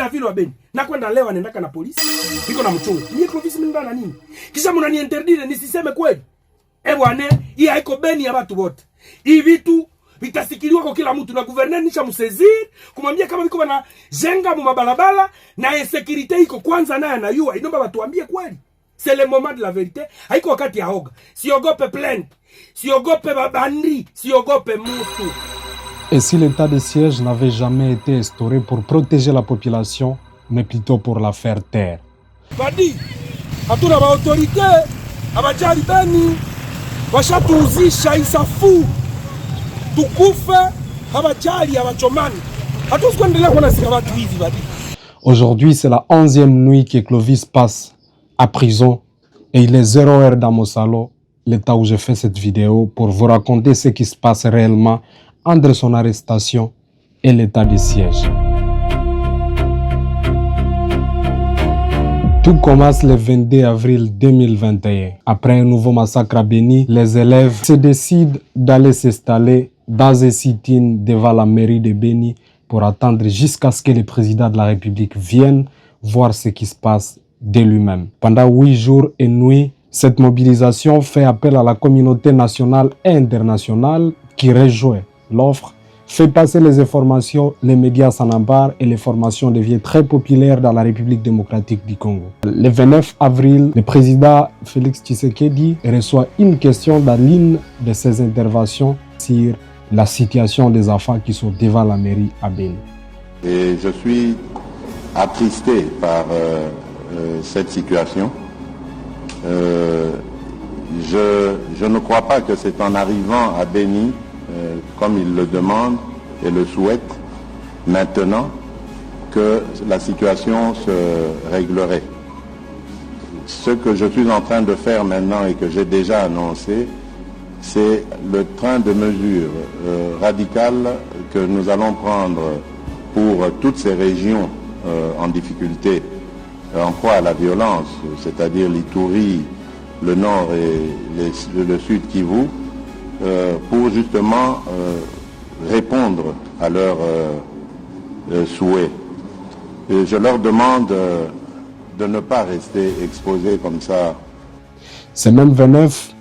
la ville wa Beni. Na kwenda leo anaendaka na polisi. Niko na mchungu. Mimi Clovis mimi ndana nini? Kisha mnaniinterdire nisiseme kweli. Bwana, hii haiko Beni ya watu wote. Hii vitu vitasikiliwa kwa kila mtu na gouverneur nisha msezir kumwambia kama biko bana jenga mu mabalabala na insécurité iko kwanza naye anayua. Inomba watuambie kweli. C'est le moment de la vérité. Haiko wakati ya hoga. Siogope plainte. Siogope babandi. Siogope mutu. Et si l'état de siège n'avait jamais été instauré pour protéger la population, mais plutôt pour la faire taire? Badi, hatuna autorité, abajali Beni, washatuuzisha isafu, tukufe, abajali, abachomani. Hatuwezi kuendelea kuona sika watu hivi Badi. Aujourd'hui, c'est la 11e nuit que Clovis passe à prison et il est 0h dans mon salon, l'état où j'ai fait cette vidéo, pour vous raconter ce qui se passe réellement entre son arrestation et l'état de siège. Tout commence le 22 avril 2021. Après un nouveau massacre à Beni, les élèves se décident d'aller s'installer dans un sit-in devant la mairie de Beni pour attendre jusqu'à ce que le président de la République vienne voir ce qui se passe de lui-même. Pendant 8 jours et nuits, cette mobilisation fait appel à la communauté nationale et internationale qui rejoint l'offre, fait passer les informations, les médias s'en emparent et l'information devient très populaire dans la République démocratique du Congo. Le 29 avril, le président Félix Tshisekedi reçoit une question dans l'une de ses interventions sur la situation des enfants qui sont devant la mairie à Beni. Et je suis attristé par cette situation. Je ne crois pas que c'est en arrivant à Beni, comme il le demande et le souhaite maintenant, que la situation se réglerait. Ce que je suis en train de faire maintenant et que j'ai déjà annoncé, c'est le train de mesures radicales que nous allons prendre pour toutes ces régions en difficulté, en proie à la violence, c'est-à-dire l'Ituri, le nord et le sud Kivu, pour justement répondre à leurs souhaits. Et je leur demande de ne pas rester exposés comme ça. C'est même 29,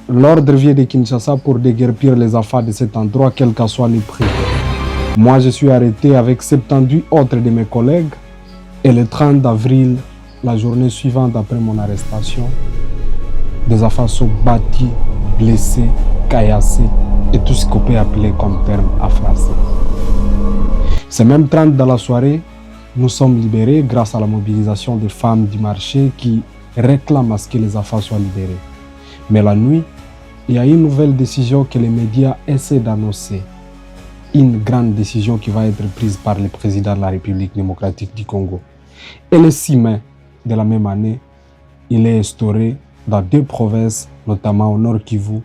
l'ordre vient de Kinshasa pour déguerpir les enfants de cet endroit, quel qu'en soit le prix. Moi, je suis arrêté avec 70 autres de mes collègues et le 30 avril, la journée suivante après mon arrestation, des enfants sont battus, blessés, caillassés et tout ce qu'on peut appeler comme terme en français. C'est même 30 dans la soirée, nous sommes libérés grâce à la mobilisation des femmes du marché qui réclament à ce que les enfants soient libérés. Mais la nuit, il y a une nouvelle décision que les médias essaient d'annoncer. Une grande décision qui va être prise par le président de la République démocratique du Congo. Et le 6 mai de la même année, il est instauré dans 2 provinces, notamment au Nord Kivu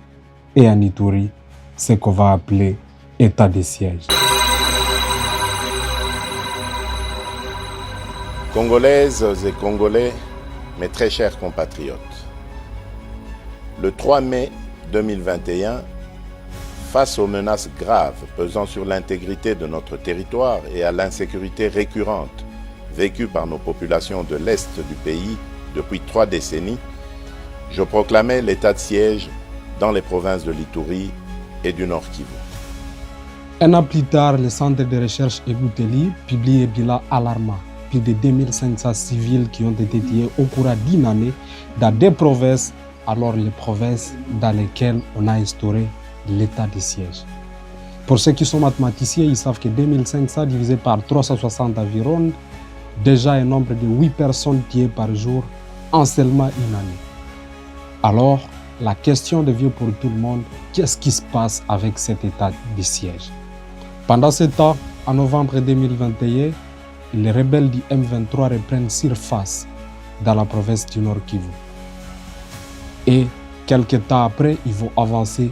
et en Ituri, ce qu'on va appeler état de siège. Congolaises et Congolais, mes très chers compatriotes, le 3 mai 2021, face aux menaces graves pesant sur l'intégrité de notre territoire et à l'insécurité récurrente vécue par nos populations de l'Est du pays depuis 3 décennies, je proclamais l'état de siège dans les provinces de l'Ituri et du Nord Kivu. Un an plus tard, le centre de recherche Ebouteli publie un bilan alarmant. Plus de 2500 civils qui ont été tués au cours d'une année dans 2 provinces, alors les provinces dans lesquelles on a instauré l'état de siège. Pour ceux qui sont mathématiciens, ils savent que 2500 divisé par 360 environ, déjà un nombre de 8 personnes tuées par jour en seulement une année. Alors, la question devient pour tout le monde, qu'est-ce qui se passe avec cet état de siège? Pendant ce temps, en novembre 2021, les rebelles du M23 reprennent surface dans la province du Nord Kivu. Et quelques temps après, ils vont avancer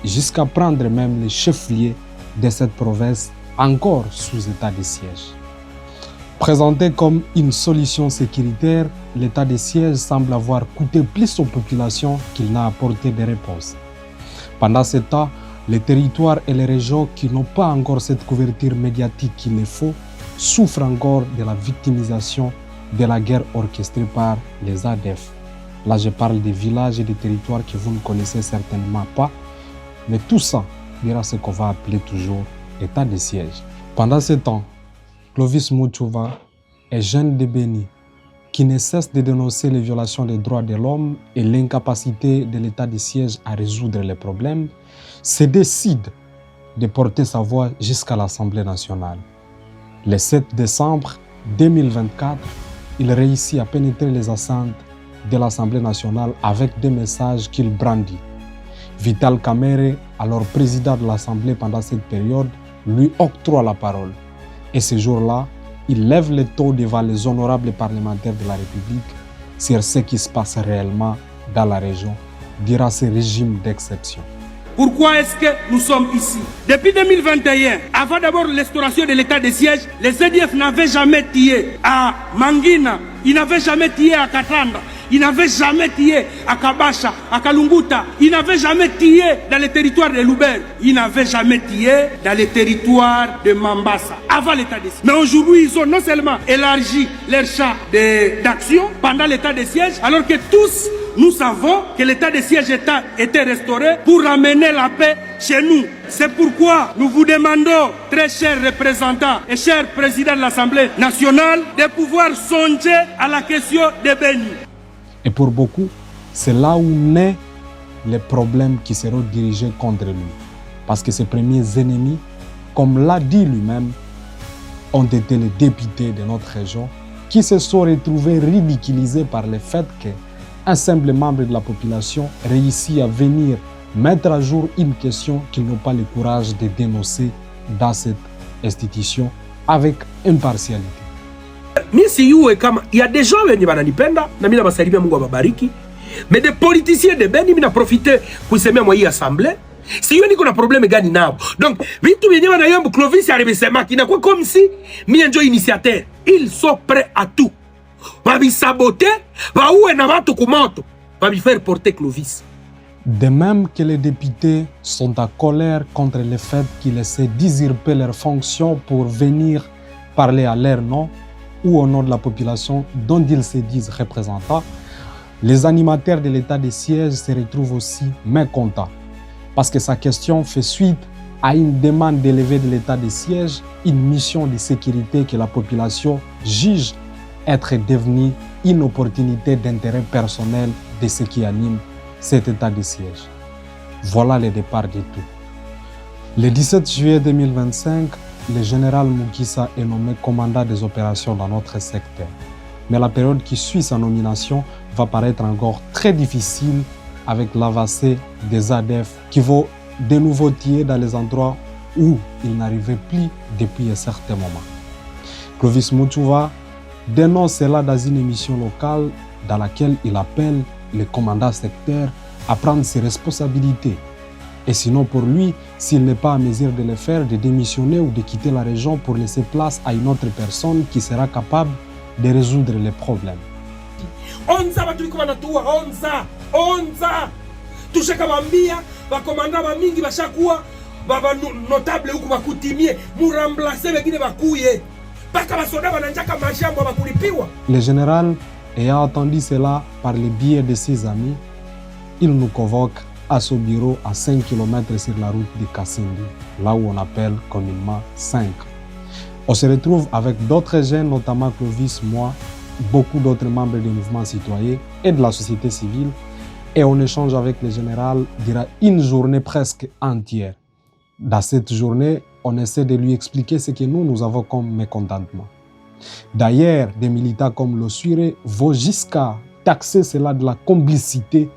jusqu'à prendre même les chefs-lieux de cette province encore sous état de siège. Présenté comme une solution sécuritaire, l'état de siège semble avoir coûté plus aux populations qu'il n'a apporté de réponses. Pendant ce temps, les territoires et les régions qui n'ont pas encore cette couverture médiatique qu'il les faut souffre encore de la victimisation de la guerre orchestrée par les ADF. Là, je parle des villages et des territoires que vous ne connaissez certainement pas, mais tout ça ira ce qu'on va appeler toujours état de siège. Pendant ce temps, Clovis Mouchouva est jeune de Béni, qui ne cesse de dénoncer les violations des droits de l'homme et l'incapacité de l'état de siège à résoudre les problèmes, se décide de porter sa voix jusqu'à l'Assemblée nationale. Le 7 décembre 2024, il réussit à pénétrer les enceintes de l'Assemblée nationale avec des messages qu'il brandit. Vital Kamerhe, alors président de l'Assemblée pendant cette période, lui octroie la parole. Et ce jour-là, il lève le taux devant les honorables parlementaires de la République sur ce qui se passe réellement dans la région durant ce régime d'exception. Pourquoi est-ce que nous sommes ici? Depuis 2021, avant d'abord l'instauration de l'état de siège, les EDF n'avaient jamais tiré à Mangina, ils n'avaient jamais tiré à Katanda, ils n'avaient jamais tiré à Kabasha, à Kalunguta, ils n'avaient jamais tiré dans les territoires de Loubert, ils n'avaient jamais tiré dans les territoires de Mambasa, avant l'état de siège. Mais aujourd'hui, ils ont non seulement élargi leur champ d'action pendant l'état de siège, alors que tous, nous savons que l'état de siège était restauré pour ramener la paix chez nous. C'est pourquoi nous vous demandons, très chers représentants et chers présidents de l'Assemblée nationale, de pouvoir songer à la question de Béni. Et pour beaucoup, c'est là où naît les problèmes qui seront dirigés contre lui. Parce que ses premiers ennemis, comme l'a dit lui-même, ont été les députés de notre région qui se sont retrouvés ridiculisés par le fait qu'un simple membre de la population réussit à venir mettre à jour une question qu'ils n'ont pas le courage de dénoncer dans cette institution avec impartialité. Mi siyue kama il y a des gens wenye bananipenda na mimi nabasalimia, Mungu awabariki, mais des politiciens de Beni, mimi na profiter kuisemea mwa hii assemblée. Siyue niko na problème gani nao. Donc vitu vyenye wanayomba Clovis alibisema kinakuwa comme si mimi ndio initiateur. Ils sont prêts à tout. Babisaboter, baoué na watu kumoto, babifaire porter Clovis. De même que les députés sont en colère contre le fait qu'ils essaient d'usurper leurs fonctions pour venir parler à leur nom ou au nom de la population dont ils se disent représentants, les animateurs de l'état de siège se retrouvent aussi mécontents parce que sa question fait suite à une demande d'élever de l'état de siège une mission de sécurité que la population juge être devenue une opportunité d'intérêt personnel de ce qui anime cet état de siège. Voilà le départ de tout. Le 17 juillet 2025, le général Mugisa est nommé commandant des opérations dans notre secteur. Mais la période qui suit sa nomination va paraître encore très difficile avec l'avancée des ADF qui vont de nouveau tirer dans les endroits où ils n'arrivaient plus depuis un certain moment. Clovis Mouchouva dénonce cela dans une émission locale dans laquelle il appelle le commandant secteur à prendre ses responsabilités. Et sinon pour lui, s'il n'est pas en mesure de le faire, de démissionner ou de quitter la région pour laisser place à une autre personne qui sera capable de résoudre les problèmes. Onza batuliko banatua, onza tushaka bambia bakomanda bamingi bashakuwa baba notable huku bakutimie muramblase wengine bakuye paka basoda bananjaka mashambo bakulipiwa. Le général, ayant entendu cela par le biais de ses amis, il nous convoque à son bureau à 5 km sur la route de Kassindi, là où on appelle communément 5. On se retrouve avec d'autres jeunes, notamment Clovis, moi, beaucoup d'autres membres du mouvement citoyen et de la société civile, et on échange avec le général durant une journée presque entière. Dans cette journée, on essaie de lui expliquer ce que nous avons comme mécontentement. D'ailleurs, des militants comme l'Ossuire vont jusqu'à taxer cela de la complicité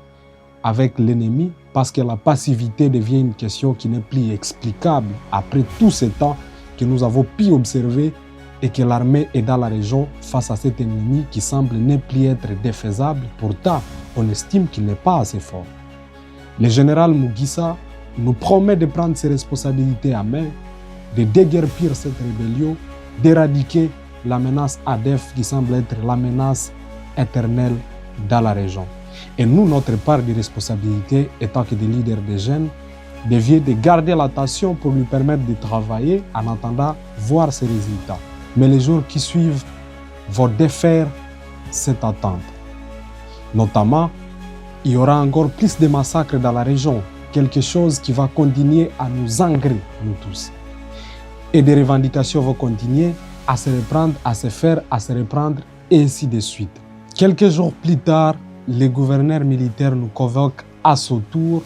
avec l'ennemi parce que la passivité devient une question qui n'est plus explicable après tout ce temps que nous avons pu observer et que l'armée est dans la région face à cet ennemi qui semble ne plus être défaisable. Pourtant, on estime qu'il n'est pas assez fort. Le général Mugisa nous promet de prendre ses responsabilités à main, de déguerpir cette rébellion, d'éradiquer la menace ADF qui semble être la menace éternelle dans la région. Et nous, notre part de responsabilité, étant que des leaders des jeunes, devient de garder l'attention pour lui permettre de travailler en attendant voir ses résultats. Mais les jours qui suivent vont défaire cette attente. Notamment, il y aura encore plus de massacres dans la région, quelque chose qui va continuer à nous engrer, nous tous. Et des revendications vont continuer à se reprendre, à se faire, à se reprendre, et ainsi de suite. Quelques jours plus tard, le gouverneur militaire nous convoque à son tour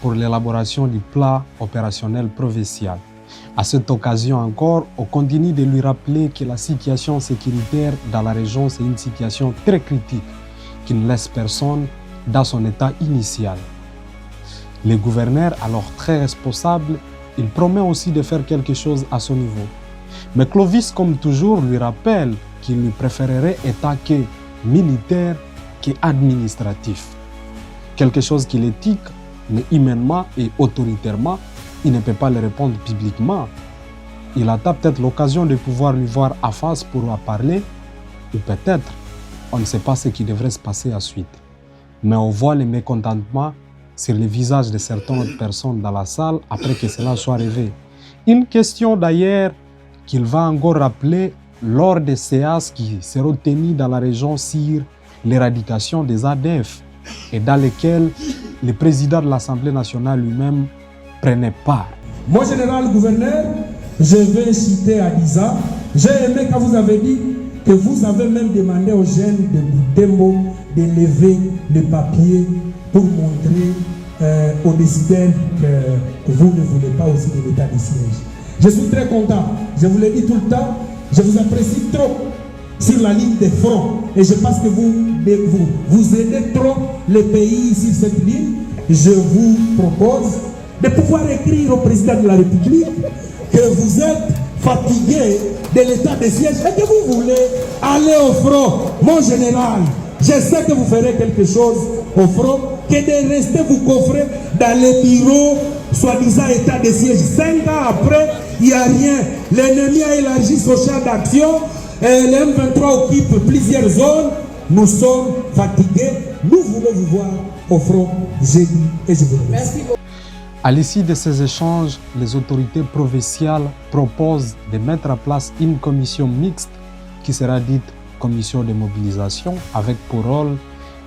pour l'élaboration du plan opérationnel provincial. À cette occasion encore, on continue de lui rappeler que la situation sécuritaire dans la région, c'est une situation très critique qui ne laisse personne dans son état initial. Le gouverneur, alors très responsable, il promet aussi de faire quelque chose à son niveau. Mais Clovis, comme toujours, lui rappelle qu'il lui préférerait état que militaire qu'administratif. Quelque chose qu'il éthique, mais humainement et autoritairement, il ne peut pas le répondre publiquement. Il attend peut-être l'occasion de pouvoir lui voir à face pour en parler, ou peut-être, on ne sait pas ce qui devrait se passer ensuite. Mais on voit le mécontentement sur les visages de certaines autres personnes dans la salle après que cela soit arrivé. Une question d'ailleurs qu'il va encore rappeler lors des séances qui seront tenues dans la région sur l'éradication des ADF et dans lesquelles le président de l'Assemblée nationale lui-même prenait part. Mon général gouverneur, je vais citer Adiza. J'ai aimé quand vous avez dit que vous avez même demandé aux jeunes de Butembo de lever le papier pour montrer aux décideurs que vous ne voulez pas aussi de l'état de siège. Je suis très content. Je vous l'ai dit tout le temps. Je vous apprécie trop sur la ligne de front. Et je pense que vous aidez trop le pays sur cette ligne. Je vous propose de pouvoir écrire au président de la République que vous êtes fatigué de l'état de siège et que vous voulez aller au front. Mon général, je sais que vous ferez quelque chose au front, que de rester vous coffrer dans les bureaux, soi-disant état de siège. 5 ans après, il n'y a rien. L'ennemi a élargi son champ d'action et le M23 occupe plusieurs zones. Nous sommes fatigués. Nous voulons vous voir au front jeudi et je vous remercie. À l'issue de ces échanges, les autorités provinciales proposent de mettre en place une commission mixte qui sera dite commission de mobilisation avec pour rôle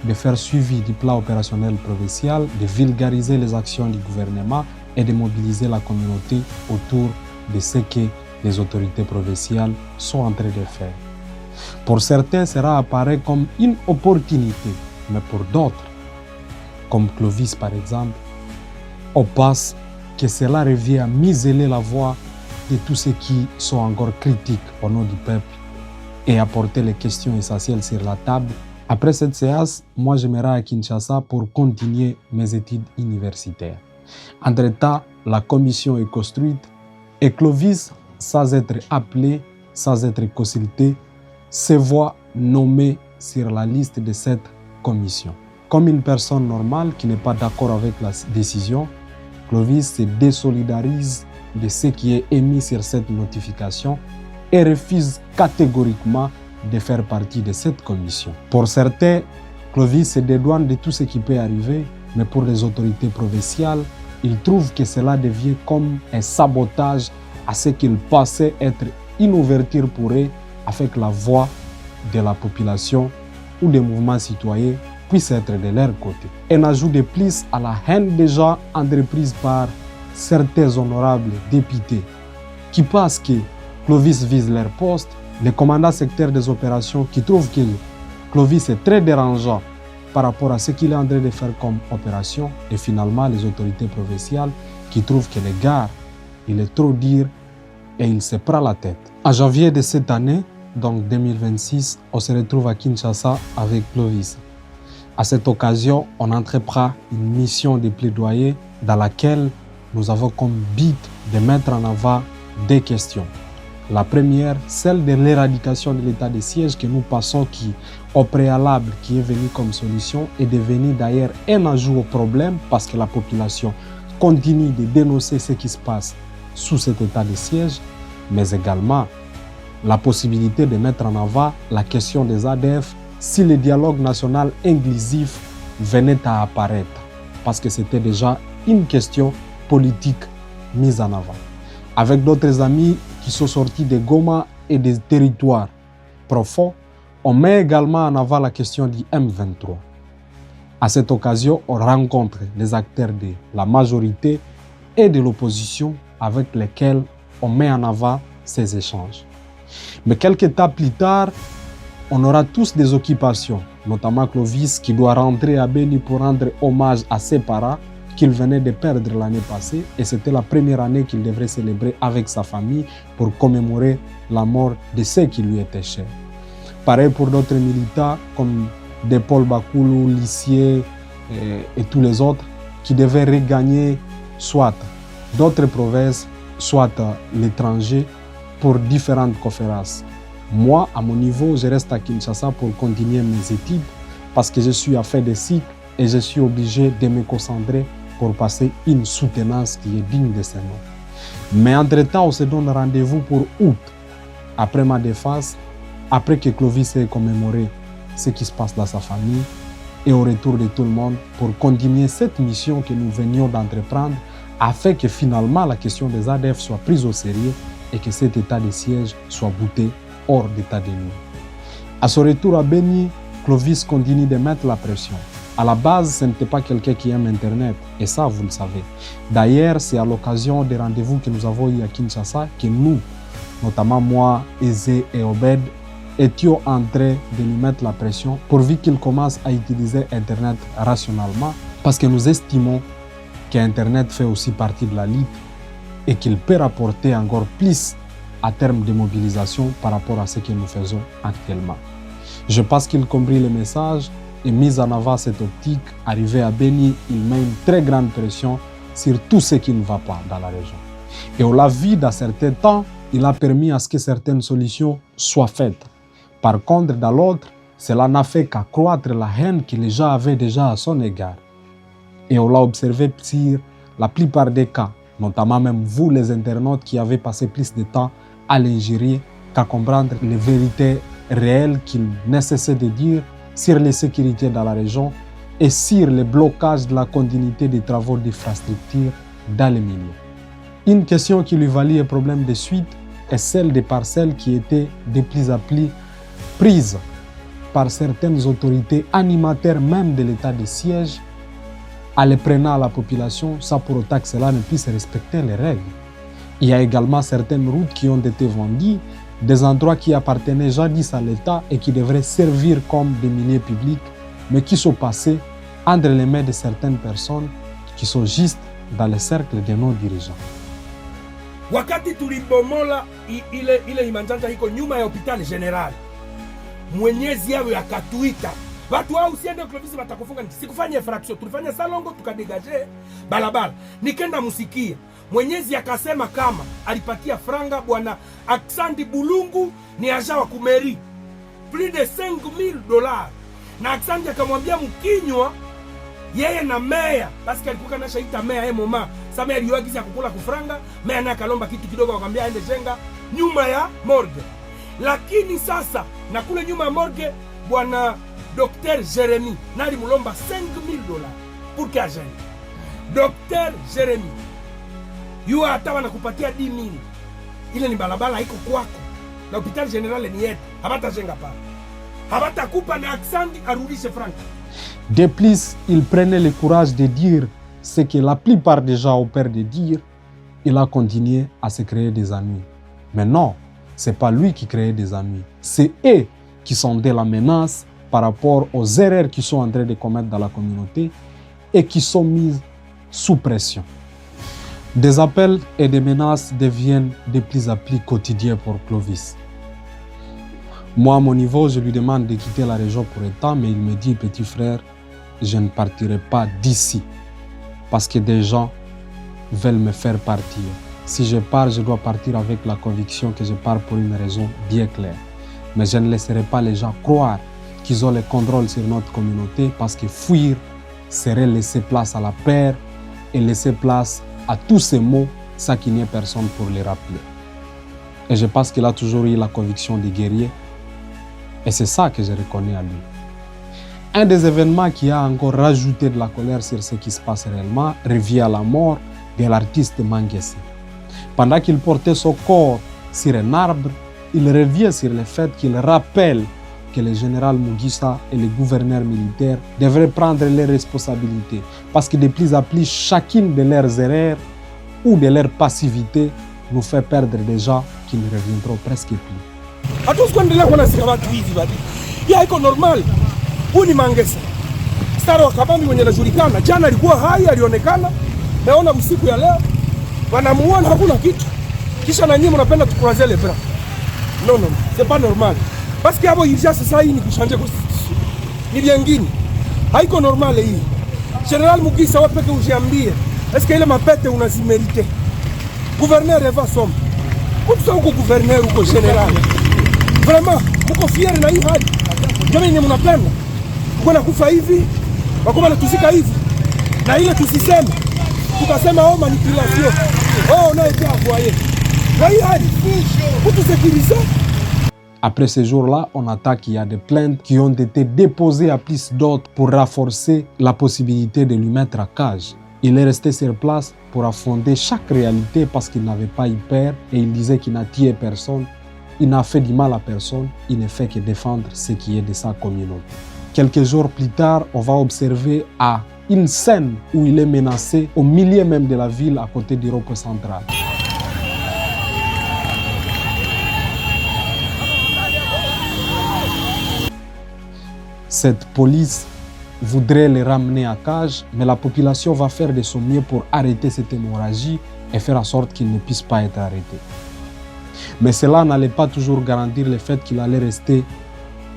de faire suivi du plan opérationnel provincial, de vulgariser les actions du gouvernement et de mobiliser la communauté autour de ce que les autorités provinciales sont en train de faire. Pour certains, cela apparaît comme une opportunité, mais pour d'autres, comme Clovis par exemple, on pense que cela revient à museler la voix de tous ceux qui sont encore critiques au nom du peuple et apporter les questions essentielles sur la table. Après cette séance, moi je m'irai à Kinshasa pour continuer mes études universitaires. Entre-temps, la commission est construite et Clovis, sans être appelé, sans être consulté, se voit nommé sur la liste de cette commission. Comme une personne normale qui n'est pas d'accord avec la décision, Clovis se désolidarise de ce qui est émis sur cette notification et refuse catégoriquement de faire partie de cette commission. Pour certains, Clovis se dédouane de tout ce qui peut arriver, mais pour les autorités provinciales, ils trouvent que cela devient comme un sabotage à ce qu'ils pensaient être une ouverture pour eux afin que la voix de la population ou des mouvements citoyens puisse être de leur côté. Un ajout de plus à la haine déjà entreprise par certains honorables députés qui pensent que Clovis vise leur poste, les commandants sectaires des opérations qui trouvent que Clovis est très dérangeant par rapport à ce qu'il est en train de faire comme opération, et finalement les autorités provinciales qui trouvent que le gars, il est trop dur et il se prend la tête. En janvier de cette année, donc 2026, on se retrouve à Kinshasa avec Clovis. À cette occasion, on entreprend une mission de plaidoyer dans laquelle nous avons comme but de mettre en avant des questions. La première, celle de l'éradication de l'état de siège que nous passons qui, au préalable, qui est venu comme solution, est devenu d'ailleurs un ajout au problème parce que la population continue de dénoncer ce qui se passe sous cet état de siège, mais également la possibilité de mettre en avant la question des ADF si le dialogue national inclusif venait à apparaître, parce que c'était déjà une question politique mise en avant. Avec d'autres amis qui sont sortis de Goma et des territoires profonds, on met également en avant la question du M23. À cette occasion, on rencontre les acteurs de la majorité et de l'opposition avec lesquels on met en avant ces échanges. Mais quelques temps plus tard, on aura tous des occupations, notamment Clovis qui doit rentrer à Beni pour rendre hommage à ses parents qu'il venait de perdre l'année passée, et c'était la première année qu'il devrait célébrer avec sa famille pour commémorer la mort de ceux qui lui étaient chers. Pareil pour d'autres militants comme de Paul Bakoulou, Lissier et tous les autres qui devaient regagner soit d'autres provinces, soit l'étranger pour différentes conférences. Moi, à mon niveau, je reste à Kinshasa pour continuer mes études parce que je suis à faire des cycles et je suis obligé de me concentrer pour passer une soutenance qui est digne de ce nom. Mais entre-temps, on se donne rendez-vous pour août, après ma défense, après que Clovis ait commémoré ce qui se passe dans sa famille et au retour de tout le monde pour continuer cette mission que nous venions d'entreprendre afin que finalement la question des ADF soit prise au sérieux et que cet état de siège soit bouté hors d'état de nuit. À son retour à Beni, Clovis continue de mettre la pression. À la base, ce n'était pas quelqu'un qui aime Internet, et ça, vous le savez. D'ailleurs, c'est à l'occasion des rendez-vous que nous avons eu à Kinshasa que nous, notamment moi, Ezé et Obed, étions en train de lui mettre la pression pourvu qu'il commence à utiliser Internet rationnellement, parce que nous estimons qu'Internet fait aussi partie de la lutte et qu'il peut rapporter encore plus à terme de mobilisation par rapport à ce que nous faisons actuellement. Je pense qu'il comprit le message et mis en avant cette optique, arrivé à Beni, il met une très grande pression sur tout ce qui ne va pas dans la région. Et on l'a vu dans certains temps, il a permis à ce que certaines solutions soient faites. Par contre, dans l'autre, cela n'a fait qu'accroître la haine que les gens avaient déjà à son égard. Et on l'a observé sur la plupart des cas, notamment même vous les internautes qui avez passé plus de temps à l'ingérer qu'à comprendre les vérités réelles qu'il nécessite de dire sur les sécurités dans la région et sur le blocage de la continuité des travaux d'infrastructure dans les milieux. Une question qui lui valut un problème de suite est celle des parcelles qui étaient de plus en plus prises par certaines autorités animateurs même de l'état de siège en les prenant à la population sans pour autant que cela ne puisse respecter les règles. Il y a également certaines routes qui ont été vendues, des endroits qui appartenaient jadis à l'État et qui devraient servir comme des milieux publics, mais qui sont passés entre les mains de certaines personnes qui sont juste dans le cercle de nos dirigeants. Wakati tulibomola ile Imanjanja iko nyuma ya hospitali general, mwenyezi yawe akatuita watu hao, usiende Clovis watakufunga. Sikufanya fraction, tulifanya salongo tukadegaje balabala, nikenda musikia mwenyezi akasema kama alipatia franga bwana Aksandi Bulungu ni aja wa kumeri plus de $5,000, na Aksandi akamwambia mkinywa yeye na meya, basi alikuwa anashaita meya yeye mama sasa aliyoagiza ya kukula kufranga, meya naye akalomba kitu kidogo, akamwambia aende jenga nyuma ya morgue. Lakini sasa na kule nyuma ya morgue bwana Dr. Jeremy nali mulomba $5,000 pour que agende. Dr. Jeremy yu hata wanakupatia 10,000, ile ni balabala iko kwako na hospitali general ni yetu, habata jenga pale, habata kupa na Aksandi arudishe franka. De plus, il prenait le courage de dire ce que la plupart des gens ont peur de dire. Il a continué à se créer des ennuis. Mais non, ce n'est pas lui qui créait des ennuis. C'est eux qui sondaient la menace par rapport aux erreurs qu'ils sont en train de commettre dans la communauté et qui sont mises sous pression. Des appels et des menaces deviennent de plus en plus quotidiens pour Clovis. Moi, à mon niveau, je lui demande de quitter la région pour un temps, mais il me dit, petit frère, je ne partirai pas d'ici parce que des gens veulent me faire partir. Si je pars, je dois partir avec la conviction que je pars pour une raison bien claire. Mais je ne laisserai pas les gens croire qu'ils ont le contrôle sur notre communauté parce que fuir serait laisser place à la peur et laisser place à tous ces mots sans qu'il n'y ait personne pour les rappeler. Et je pense qu'il a toujours eu la conviction de guerrier. Et c'est ça que je reconnais à lui. Un des événements qui a encore rajouté de la colère sur ce qui se passe réellement revient à la mort de l'artiste Manguessi. Pendant qu'il portait son corps sur un arbre, il revient sur le fait qu'il rappelle que le général Mugisha et les gouverneurs militaires devraient prendre leurs responsabilités parce que de plus en plus, chacune de leurs erreurs ou de leur passivité nous fait perdre des gens qui ne reviendront presque plus. Hatuwezi kuendelea kuona watu hivi bali. Hii haiko normal. Huyu ni Mangesa. Stara wa Kabambi mwenye anajulikana. Jana alikuwa hai, alionekana. Naona usiku ya leo wanamuona hakuna kitu. Kisha na nyinyi mnapenda tukuraze le bras. Non, c'est pas normal. Parce que hapo hivi sasa hii ni kushanje constitution. Ni vyengine. Haiko normal hii. General Mugisha wewe peke ujiambie. Est-ce que ile mapete unazimerite? Gouverneur Eva Som. Kutusa huko gouverneur huko general. Vraiment, mko fier na hii hali. Jamani, mnapenda. Uko na kufa hivi, wako na tusika hivi. Na ile tusiseme. Tukasema oh manipulation. Oh on a été envoyé. Na hii hali. Kutu sécuriser. Après ce jour-là, on attend qu'il y a des plaintes qui ont été déposées à plus d'autres pour renforcer la possibilité de lui mettre à cage. Il est resté sur place pour affronter chaque réalité parce qu'il n'avait pas eu peur et il disait qu'il n'a tué personne, il n'a fait du mal à personne, il ne fait que défendre ce qui est de sa communauté. Quelques jours plus tard, on va observer à une scène où il est menacé au milieu même de la ville à côté du rond-point central. Cette police voudrait les ramener à cage, mais la population va faire de son mieux pour arrêter cette hémorragie et faire en sorte qu'il ne puisse pas être arrêté. Mais cela n'allait pas toujours garantir le fait qu'il allait rester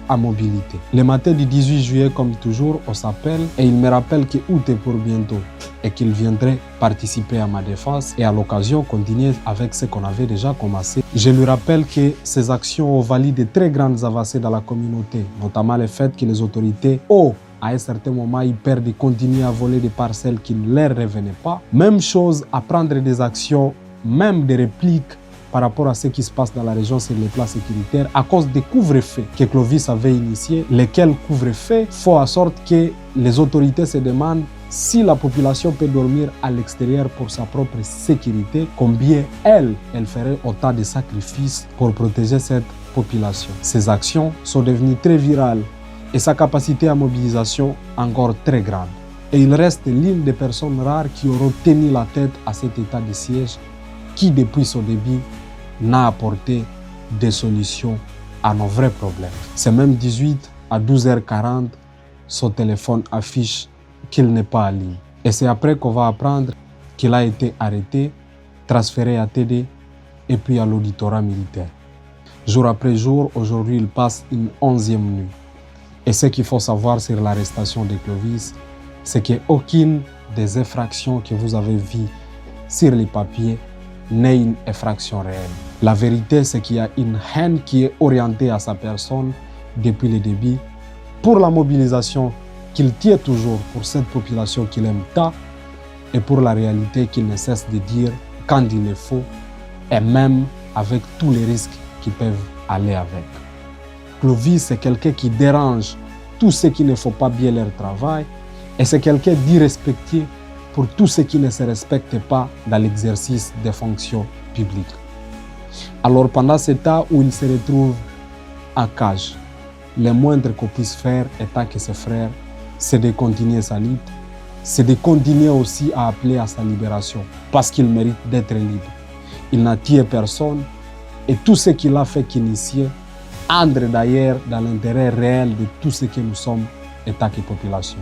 à mobilité. Le matin du 18 juillet, comme toujours, on s'appelle et il me rappelle que août est pour bientôt et qu'il viendrait participer à ma défense et à l'occasion continuer avec ce qu'on avait déjà commencé. Je lui rappelle que ces actions ont valu de très grandes avancées dans la communauté, notamment le fait que les autorités ont à un certain moment, ils peur de continuer à voler des parcelles qui ne leur revenaient pas. Même chose, à prendre des actions, même des répliques par rapport à ce qui se passe dans la région sur les plans sécuritaires à cause des couvre-feux que Clovis avait initiés, lesquels couvre-feux font en sorte que les autorités se demandent si la population peut dormir à l'extérieur pour sa propre sécurité, combien elle ferait autant de sacrifices pour protéger cette population. Ces actions sont devenues très virales et sa capacité à mobilisation encore très grande. Et il reste l'une des personnes rares qui auront tenu la tête à cet état de siège qui, depuis son début, n'a apporté des solutions à nos vrais problèmes. C'est même 18 à 12h40, son téléphone affiche qu'il n'est pas à ligne. Et c'est après qu'on va apprendre qu'il a été arrêté, transféré à TD et puis à l'auditorat militaire. Jour après jour, aujourd'hui, il passe une 11e nuit. Et ce qu'il faut savoir sur l'arrestation de Clovis, c'est qu'aucune des infractions que vous avez vues sur les papiers n'est une infraction réelle. La vérité, c'est qu'il y a une haine qui est orientée à sa personne depuis le début pour la mobilisation qu'il tient toujours pour cette population qu'il aime tant et pour la réalité qu'il ne cesse de dire quand il le faut et même avec tous les risques qui peuvent aller avec. Clovis, c'est quelqu'un qui dérange tous ceux qui ne font pas bien leur travail et c'est quelqu'un d'irrespectueux pour tous ceux qui ne se respectent pas dans l'exercice des fonctions publiques. Alors pendant ce temps où il se retrouve en cage, le moindre qu'on puisse faire étant que ses frères, c'est de continuer sa lutte, c'est de continuer aussi à appeler à sa libération parce qu'il mérite d'être libre. Il n'a tué personne et tout ce qu'il a fait qu'initier entre d'ailleurs dans l'intérêt réel de tout ce que nous sommes étant que population.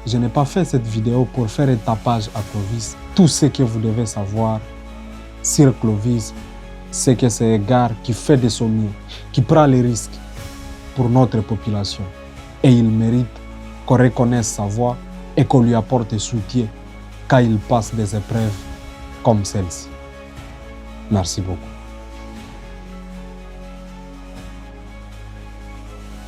Je n'ai pas fait cette vidéo pour faire un tapage à Clovis. Tout ce que vous devez savoir sur Clovis, c'est que c'est un gars qui fait de son mieux, qui prend les risques pour notre population. Et il mérite qu'on reconnaisse sa voix et qu'on lui apporte soutien quand il passe des épreuves comme celle-ci. Merci beaucoup.